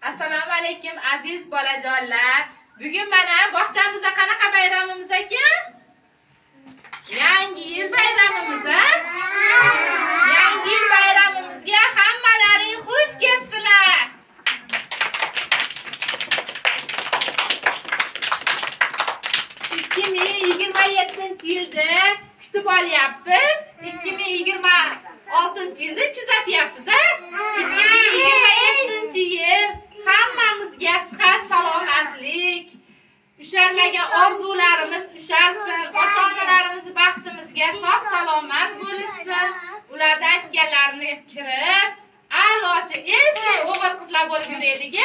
Assalomu alaykum aziz bolajonlar. Bugun mana bog'chamizda qanaqa bayramimiz ekan? Yangi yil bayramimiz, ha? Yangi yil bayramimizga hammalaring xush kelibsizlar. 2027-yilda kutib olyapmiz. 2026-yilda kuzatyapmiz, ha? 2027-yil hammamizga sihat, salomatlik, ushalmagan orzularimiz ushalsin, ota-onalarimiz baxtimizga sog' salomat bo'lishsin. Ularda aytganlarini kirib, a'lochi esli o'g'il qizlar bo'lib yuraylik.